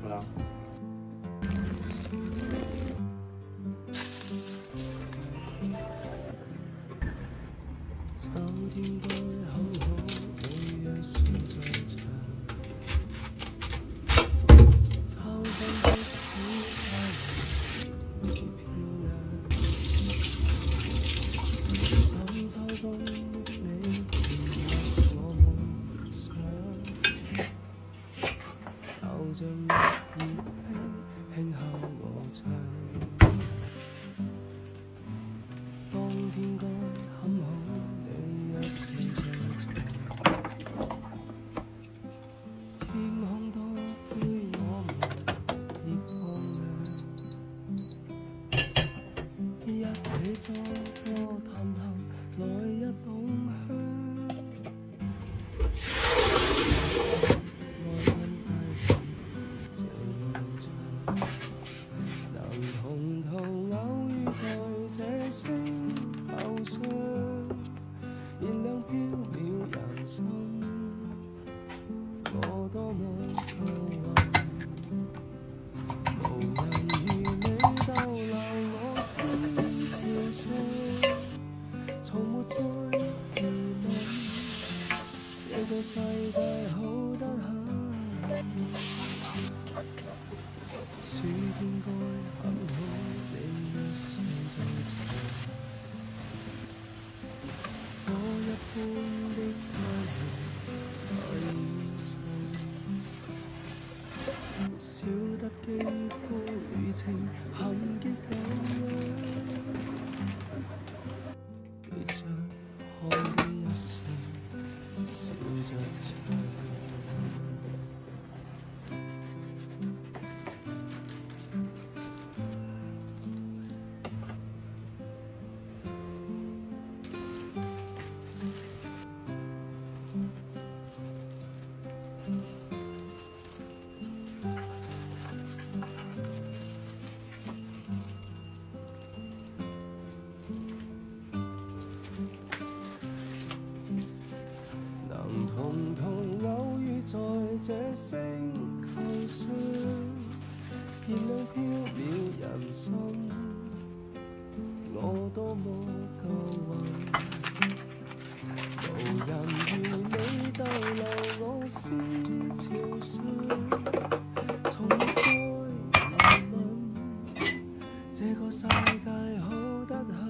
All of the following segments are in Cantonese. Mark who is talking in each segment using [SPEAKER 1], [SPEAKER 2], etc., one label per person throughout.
[SPEAKER 1] 㗎啦。
[SPEAKER 2] 這星球上，燃亮飄渺人生，我多麼夠運，無人如你逗留我思潮上，從沒再難問，這個世界好得很，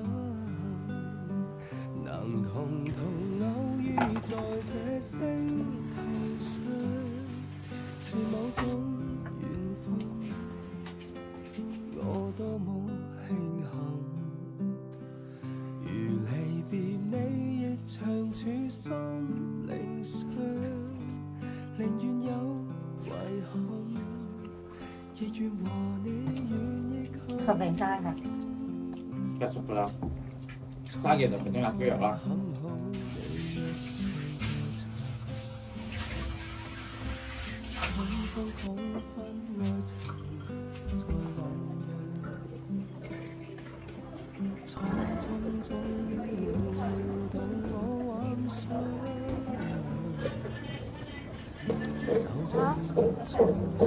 [SPEAKER 2] 能同途偶遇在這星球上。是某種緣分，我多麼慶幸。如離別你，亦長處心靈上，寧願有遺憾，亦願和你遠亦近。
[SPEAKER 3] 十零生㗎，
[SPEAKER 1] 梗係熟㗎啦，生嘢就變咗鴨腳肉啦。
[SPEAKER 2] 講分愛情在往日，初衷中撩動我幻想，走進超市。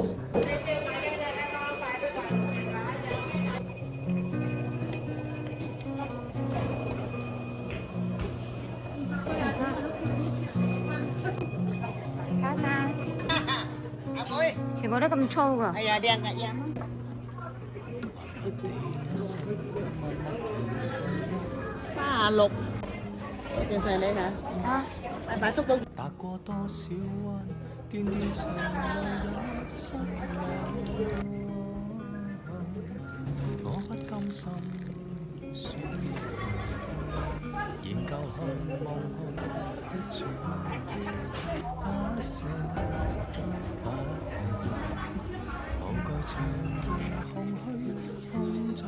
[SPEAKER 3] 全部都咁粗㗎。
[SPEAKER 4] 係啊，靚嘅樣。36，幾細你嚇？
[SPEAKER 3] 啊，
[SPEAKER 4] 拜拜叔公。
[SPEAKER 2] 踏過多少彎，段段長路也失望，我不甘心選，研究看夢空的轉，不捨不棄，無懼長夜空虛，風中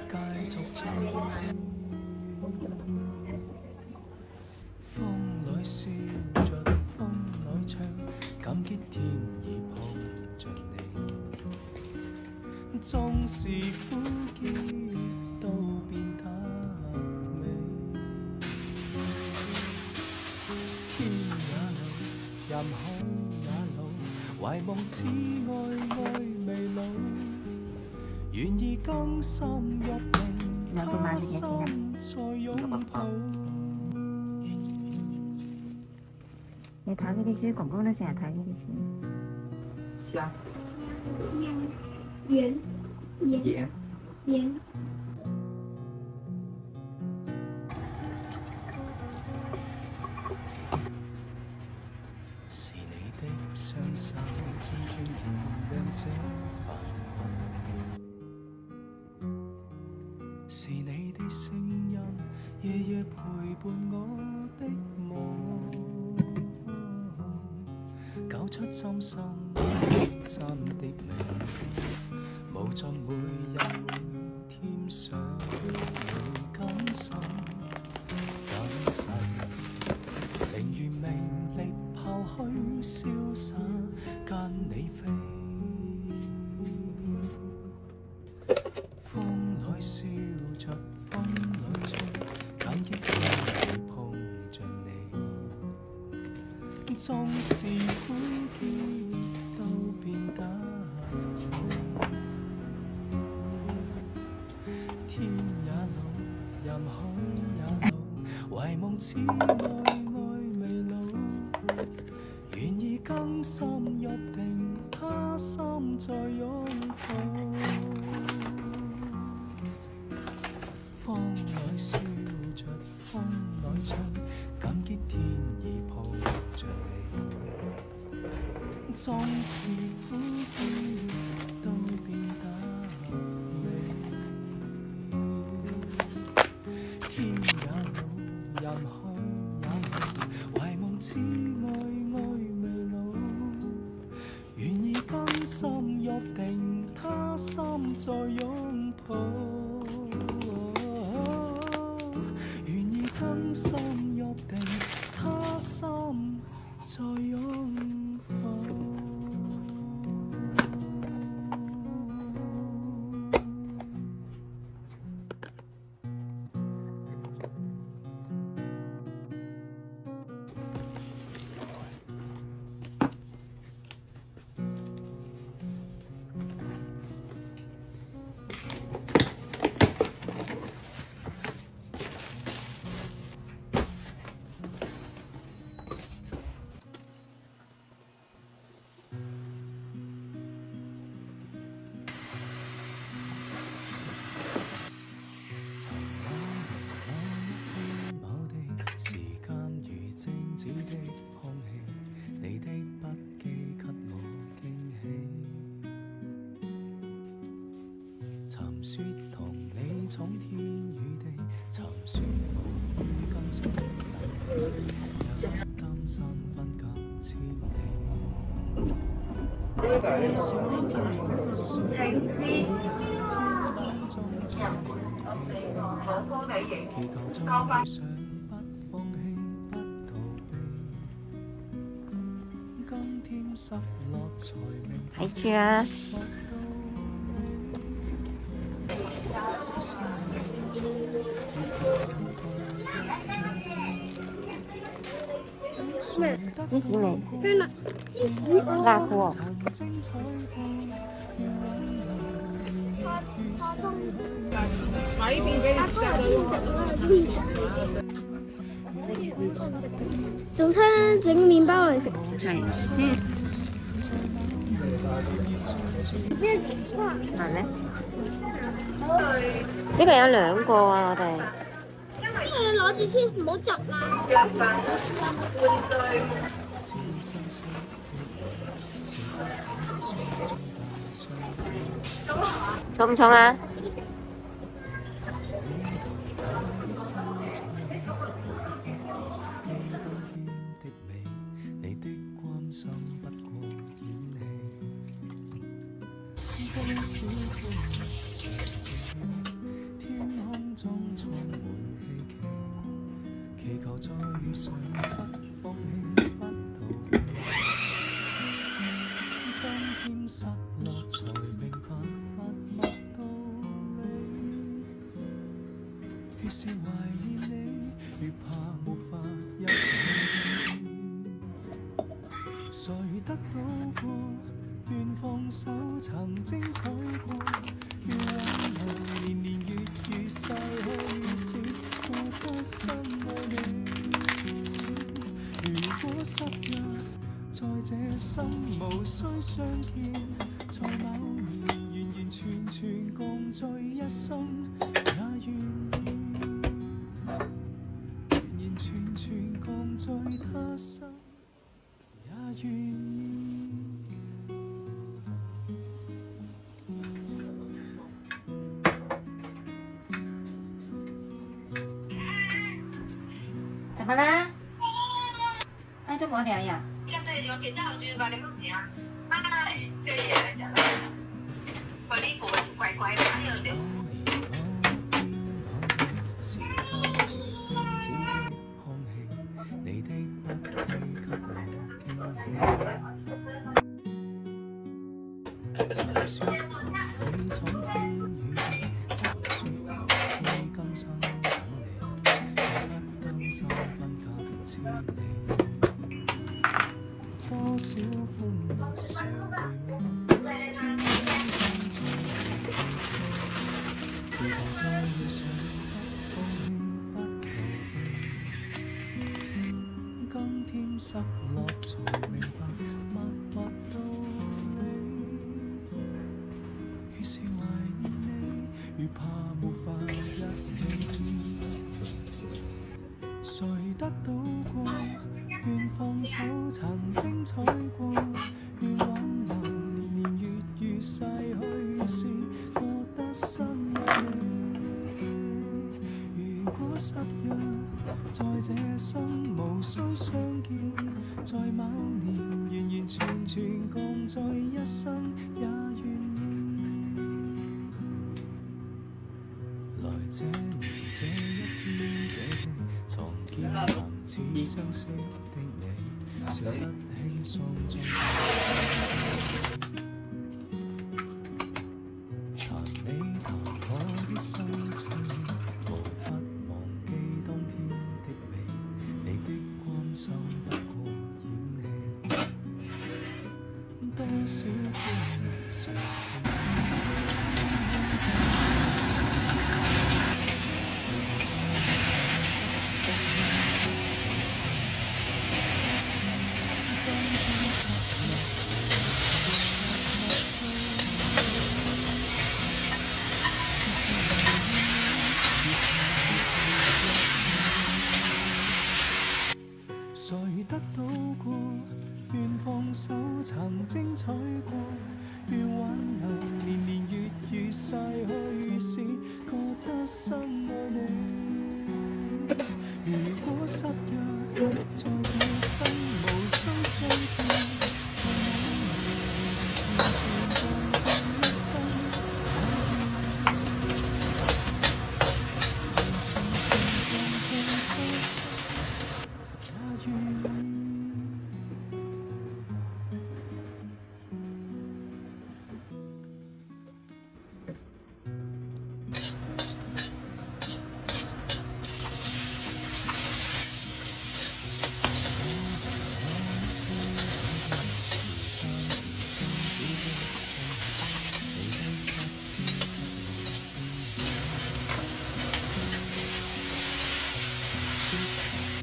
[SPEAKER 2] 繼續吹。風裏笑着，風裏唱，感激天意抱着你，縱是苦澀都變得美。天也老，人海也老，懷望此愛未老，願意更深入定，他心再擁抱。
[SPEAKER 3] 你睇呢啲書，公公都成日睇呢啲書。
[SPEAKER 1] 香
[SPEAKER 5] 盐
[SPEAKER 1] 鹽
[SPEAKER 5] 盐。
[SPEAKER 2] 是你的雙手輕輕燃亮這繁華，是你的聲音夜夜陪伴我的夢，搞出針心針的美，無盡每日會添上你感受，感受寧願名利拋虛瀟灑，跟你飛。風裏笑着，風裏吹，感激你碰着你。縱是苦澀都變得美。天也老，人海也老，懷望此愛未老，願意更深入定，他心再擁抱。風裏笑着，風裏吹，感激天意抱着你。縱是苦澀都變得美。天也老，人海也老，懷望此愛未老，願意更深入定，他心再擁抱。願意更深入定，他心再擁抱。靜止的空氣，你的筆記給我驚喜。尋雪同你闖天與地，尋雪無悔更深入，一擔心分隔千里。祈求終遇上不放棄。
[SPEAKER 3] 還去啊！鸡西美，
[SPEAKER 5] 对了，鸡西
[SPEAKER 3] 辣货。
[SPEAKER 4] 買呢邊俾你食啊！
[SPEAKER 5] 早餐整麵包嚟食。
[SPEAKER 3] 係。係咩？呢個有兩個啊，我哋。
[SPEAKER 5] 呢個攞住先，唔好窒啦。
[SPEAKER 3] 重唔重啊？
[SPEAKER 2] 祈求再遇上不放棄不逃避，今天失落才明白默默道理。越是懷念你，越怕無法一起。誰得到過？願放手曾精彩過，願挽留年年月月逝去時，過得深愛你。如果失約，在這生無需相見，在某年完完全全共聚一生，也願意完完全全共聚他生，也願意。
[SPEAKER 3] 怎麼啦？啊，做乜嘢呀？
[SPEAKER 6] 對，我記得好中意講你乜事啊？唉，這嘢嚟講啦，我呢個是乖乖的，呢樣嘢。
[SPEAKER 2] 多少歡樂常回望，如何再遇上不放棄不逃避，今天失落才明白默默道理，越是懷念你，越怕沒法一起，誰得到過？願放手曾精彩過，願挽留年年月月逝去時，覺得深愛你。如果失約，在這生無需相見，在某年完完全全共聚一生，也願意。來這年這一天這地，藏見曾似相識的你，笑得輕鬆中彈你彈我的心彩，無法忘記當天的美，你的關心不過演戲，多少歡樂常誰得到過？願放手曾精彩過，願挽留年年月月逝去時，覺得深愛你。如果失約，在這生無需相見，在某年完全共聚一生，也願意。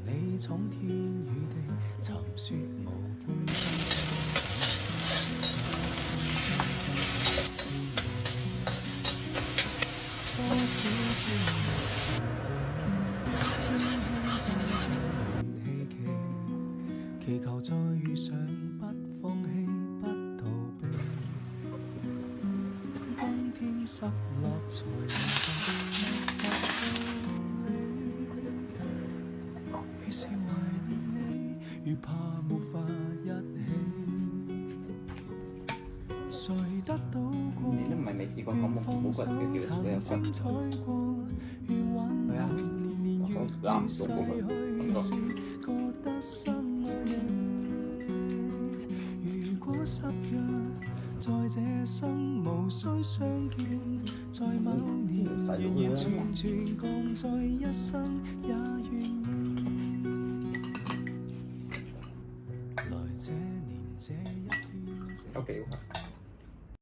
[SPEAKER 2] 你闖天與地，尋說無悔多少歡樂祈求再遇上，不放棄，不逃避。當天失落才明白，越是懷念你，越怕沒法一起。誰得到過？
[SPEAKER 1] 你都唔係未試過講
[SPEAKER 2] 願
[SPEAKER 1] 冇骨
[SPEAKER 2] 放手
[SPEAKER 1] 嘅叫做
[SPEAKER 2] 曾精彩過，願挽留年年月月逝去時，覺得深愛你。如果失約，在這生無需相見，在某年完完全全共聚一生，也願意。來這年這一圈。
[SPEAKER 1] 有幾好。